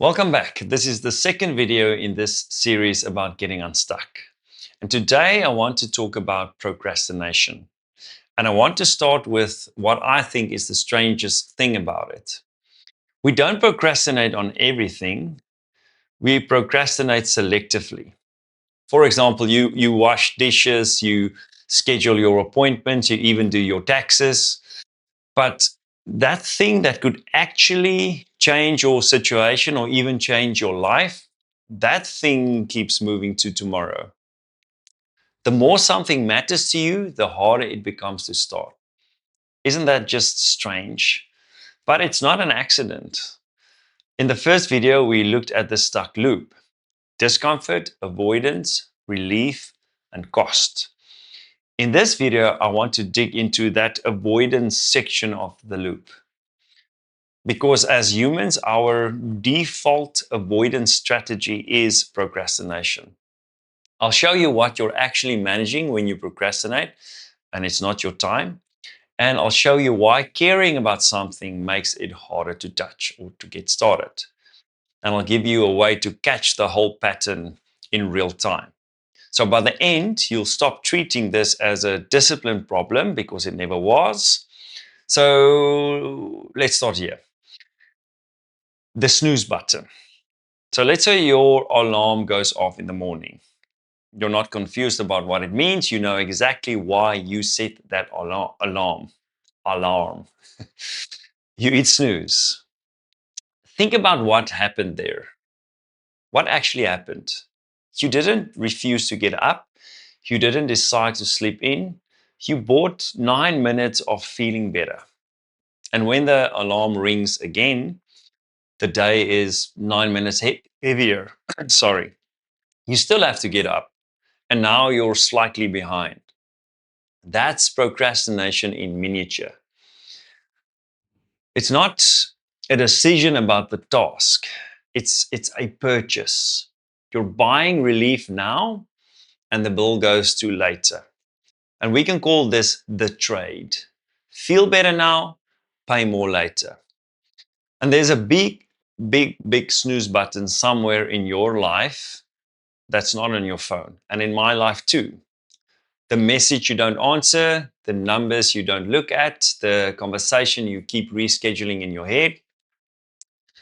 Welcome back. This is the second video in this series about getting unstuck. And today I want to talk about procrastination. And I want to start with what I think is the strangest thing about it. We don't procrastinate on everything, we procrastinate selectively. For example, you wash dishes, you schedule your appointments, you even do your taxes. But that thing that could actually change your situation or even change your life, that thing keeps moving to tomorrow. The more something matters to you, the harder it becomes to start. Isn't that just strange? But it's not an accident. In the first video, we looked at the stuck loop: discomfort, avoidance, relief, and cost. In this video, I want to dig into that avoidance section of the loop. Because as humans, our default avoidance strategy is procrastination. I'll show you what you're actually managing when you procrastinate and it's not your time. And I'll show you why caring about something makes it harder to touch or to get started. And I'll give you a way to catch the whole pattern in real time. So by the end, you'll stop treating this as a discipline problem because it never was. So let's start here. The snooze button. So let's say your alarm goes off in the morning. You're not confused about what it means. You know exactly why you set that alarm. You hit snooze. Think about what happened there. What actually happened? You didn't refuse to get up. You didn't decide to sleep in. You bought 9 minutes of feeling better. And when the alarm rings again, the day is 9 minutes heavier. Sorry. You still have to get up. And now you're slightly behind. That's procrastination in miniature. It's not a decision about the task. It's a purchase. You're buying relief now and the bill goes to later. And we can call this the trade. Feel better now, pay more later. And there's a big snooze button somewhere in your life that's not on your phone. And in my life too. The message you don't answer, the numbers you don't look at, the conversation you keep rescheduling in your head.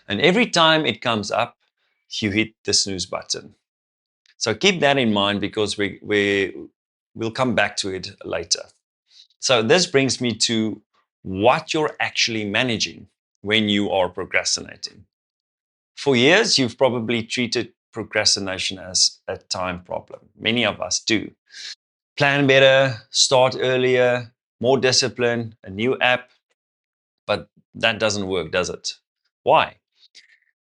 And every time it comes up, you hit the snooze button. So keep that in mind because we'll come back to it later. So this brings me to what you're actually managing when you are procrastinating. For years, you've probably treated procrastination as a time problem. Many of us do. Plan better, start earlier, more discipline, a new app. But that doesn't work, does it? Why?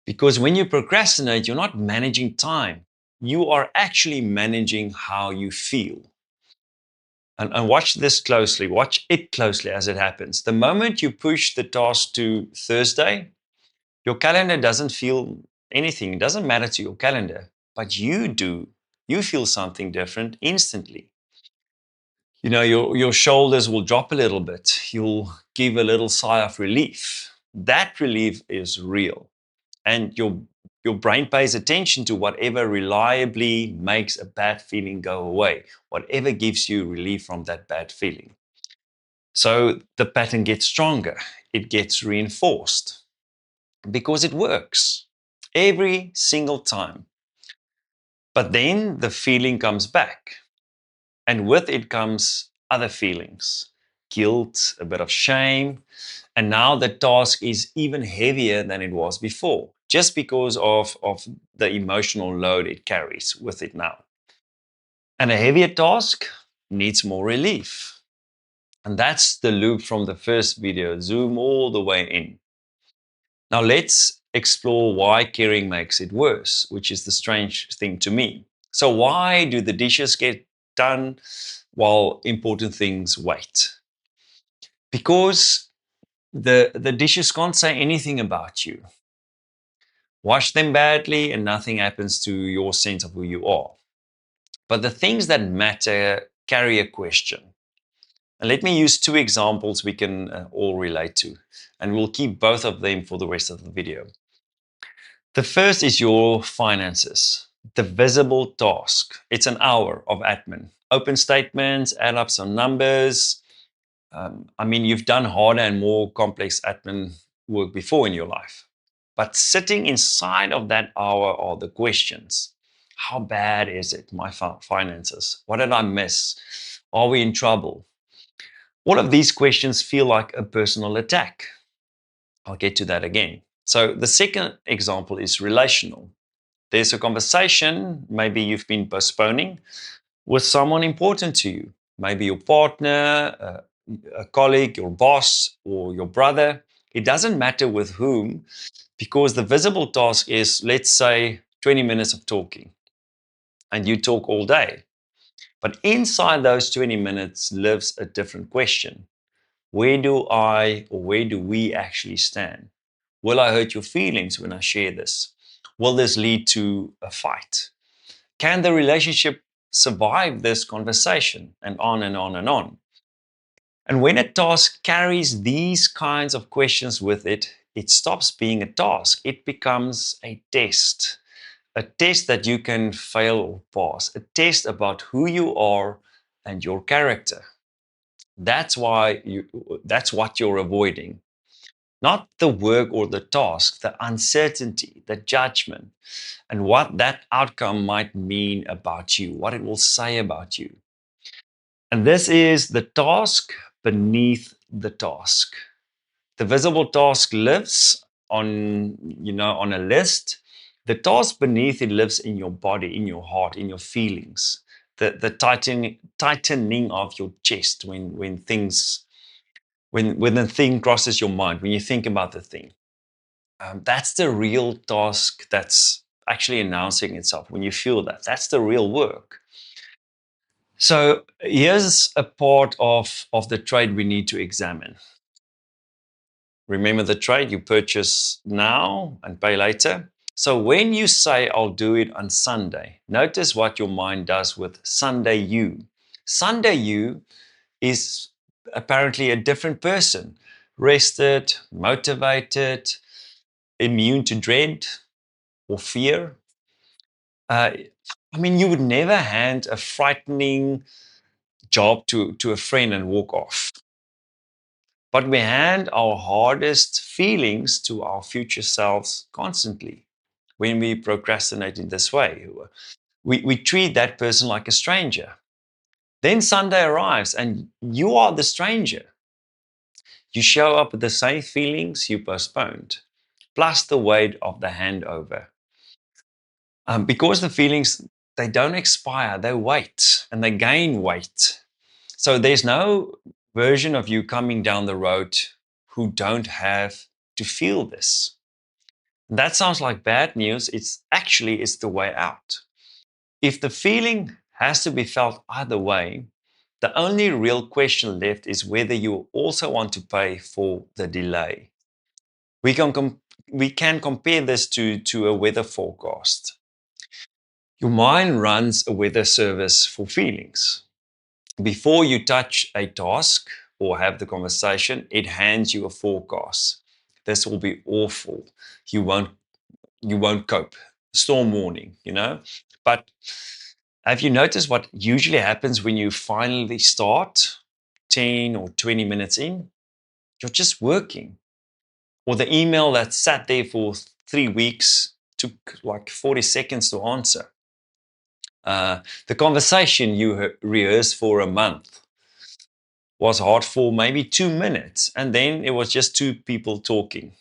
Because when you procrastinate, you're not managing time. You are actually managing how you feel. And watch this closely. Watch it closely as it happens. The moment you push the task to Thursday, your calendar doesn't feel anything. It doesn't matter to your calendar, but you do. You feel something different instantly. You know, your shoulders will drop a little bit. You'll give a little sigh of relief. That relief is real. And your brain pays attention to whatever reliably makes a bad feeling go away, whatever gives you relief from that bad feeling. So the pattern gets stronger. It gets reinforced because it works every single time. But then the feeling comes back. And with it comes other feelings: guilt, a bit of shame. And now the task is even heavier than it was before, just because of the emotional load it carries with it now. And a heavier task needs more relief. And that's the loop from the first video. Zoom all the way in. Now let's explore why caring makes it worse, which is the strange thing to me. So why do the dishes get done while important things wait? Because the dishes can't say anything about you. Wash them badly and nothing happens to your sense of who you are. But the things that matter carry a question. And let me use two examples we can all relate to. And we'll keep both of them for the rest of the video. The first is your finances, the visible task. It's an hour of admin. Open statements, add up some numbers. You've done harder and more complex admin work before in your life. But sitting inside of that hour are the questions. How bad is it, my finances? What did I miss? Are we in trouble? All of these questions feel like a personal attack. I'll get to that again. So the second example is relational. There's a conversation, maybe you've been postponing, with someone important to you. Maybe your partner, a colleague, your boss, or your brother. It doesn't matter with whom, because the visible task is, let's say, 20 minutes of talking, and you talk all day. But inside those 20 minutes lives a different question. Where do I or where do we actually stand? Will I hurt your feelings when I share this? Will this lead to a fight? Can the relationship survive this conversation? And on and on and on. And when a task carries these kinds of questions with it, it stops being a task. It becomes a test that you can fail or pass, a test about who you are and your character. That's what you're avoiding. Not the work or the task, the uncertainty, the judgment, and what that outcome might mean about you, what it will say about you. And this is the task beneath the task. The visible task lives on a list. The task beneath it lives in your body, in your heart, in your feelings. The tightening of your chest when the thing crosses your mind, when you think about the thing. That's the real task that's actually announcing itself. When you feel that, that's the real work. So here's a part of the trade we need to examine. Remember the trade, you purchase now and pay later. So when you say, I'll do it on Sunday, notice what your mind does with Sunday you. Sunday you is apparently a different person, rested, motivated, immune to dread or fear. You would never hand a frightening job to a friend and walk off. But we hand our hardest feelings to our future selves constantly when we procrastinate in this way. We treat that person like a stranger. Then Sunday arrives and you are the stranger. You show up with the same feelings you postponed, plus the weight of the handover. Because the feelings, they don't expire, they wait and they gain weight. So there's no version of you coming down the road who don't have to feel this. That sounds like bad news. It's the way out. If the feeling has to be felt either way, the only real question left is whether you also want to pay for the delay. We can compare this to a weather forecast. Your mind runs a weather service for feelings. Before you touch a task or have the conversation, it hands you a forecast. This will be awful. You won't cope. Storm warning, But have you noticed what usually happens when you finally start 10 or 20 minutes in? You're just working. Or the email that sat there for 3 weeks took like 40 seconds to answer. The conversation you rehearsed for a month was hard for maybe 2 minutes, and then it was just two people talking.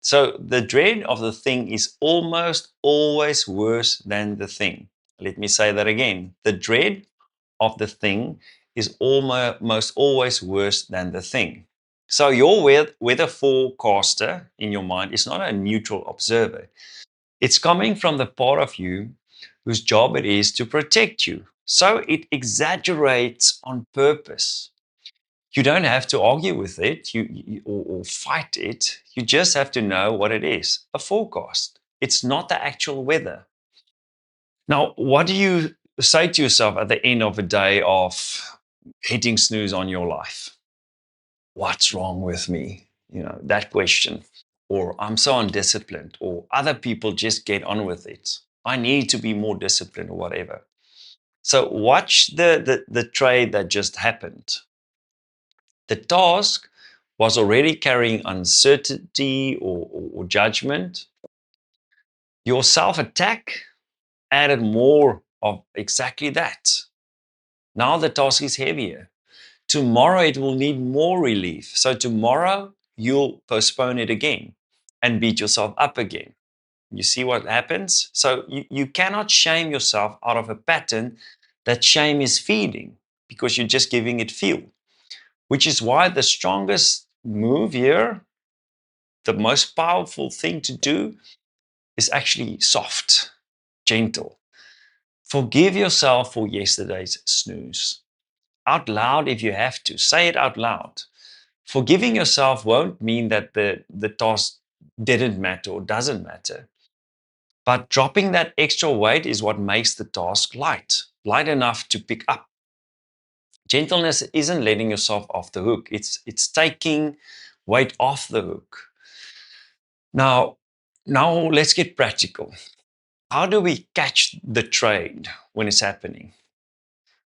So the dread of the thing is almost always worse than the thing. Let me say that again. The dread of the thing is almost always worse than the thing. So your weather forecaster in your mind is not a neutral observer. It's coming from the part of you whose job it is to protect you. So it exaggerates on purpose. You don't have to argue with it or fight it. You just have to know what it is, a forecast. It's not the actual weather. Now, what do you say to yourself at the end of a day of hitting snooze on your life? What's wrong with me? That question. or I'm so undisciplined, or other people just get on with it. I need to be more disciplined or whatever. So watch the trade that just happened. The task was already carrying uncertainty or judgment. Your self-attack added more of exactly that. Now the task is heavier. Tomorrow it will need more relief. So tomorrow you'll postpone it again and beat yourself up again. You see what happens? So you cannot shame yourself out of a pattern that shame is feeding, because you're just giving it fuel, which is why the strongest move here, the most powerful thing to do, is actually soft, gentle. Forgive yourself for yesterday's snooze. Out loud if you have to. Say it out loud. Forgiving yourself won't mean that the task didn't matter or doesn't matter. But dropping that extra weight is what makes the task light enough to pick up. Gentleness isn't letting yourself off the hook. It's taking weight off the hook. Now let's get practical. How do we catch the trade when it's happening?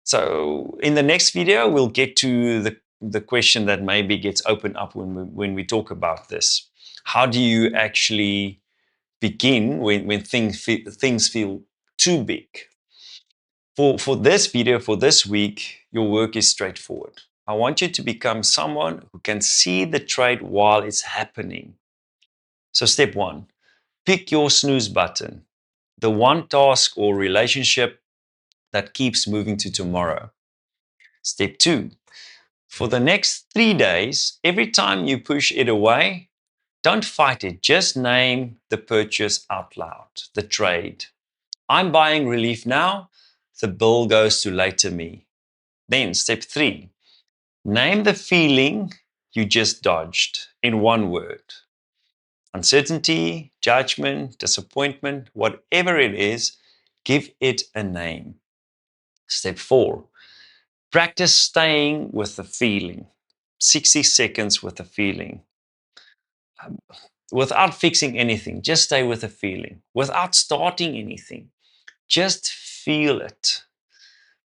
So in the next video, we'll get to the question that maybe gets opened up when we talk about this. How do you actually begin when things feel too big? For this video, for this week, your work is straightforward. I want you to become someone who can see the trade while it's happening. So step 1, pick your snooze button, the one task or relationship that keeps moving to tomorrow. Step 2, for the next 3 days, every time you push it away, don't fight it. Just name the purchase out loud, the trade. I'm buying relief now. The bill goes to later me. Then step 3, name the feeling you just dodged in one word. Uncertainty, judgment, disappointment, whatever it is, give it a name. Step 4, practice staying with the feeling. 60 seconds with the feeling. Without fixing anything, just stay with the feeling. Without starting anything, just feel it.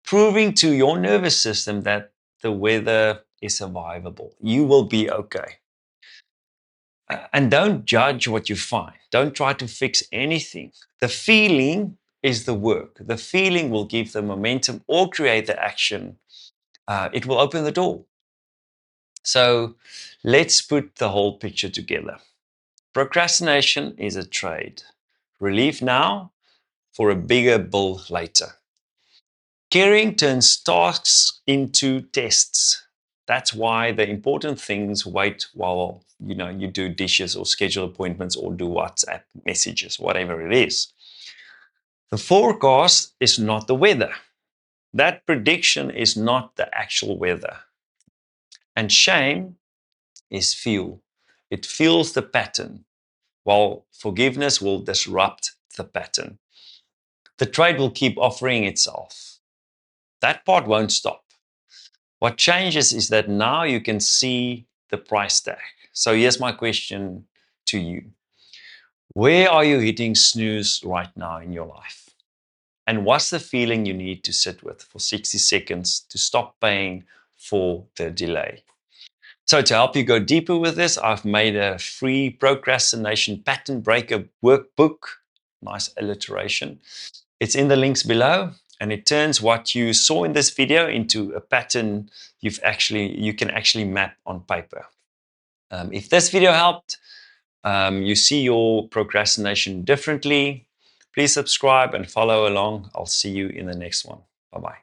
Proving to your nervous system that the weather is survivable. You will be okay. And don't judge what you find. Don't try to fix anything. The feeling is the work. The feeling will give the momentum or create the action. It will open the door. So let's put the whole picture together. Procrastination is a trade. Relief now for a bigger bill later. Caring turns tasks into tests. That's why the important things wait while you do dishes or schedule appointments or do WhatsApp messages, whatever it is. The forecast is not the weather. That prediction is not the actual weather. And shame is fuel. It fuels the pattern, while forgiveness will disrupt the pattern. The trade will keep offering itself. That part won't stop. What changes is that now you can see the price tag. So here's my question to you. Where are you hitting snooze right now in your life? And what's the feeling you need to sit with for 60 seconds to stop paying for the delay? So to help you go deeper with this, I've made a free procrastination pattern breaker workbook. Nice alliteration. It's in the links below, and it turns what you saw in this video into a pattern you can actually map on paper. If this video helped, you see your procrastination differently, please subscribe and follow along. I'll see you in the next one. Bye-bye.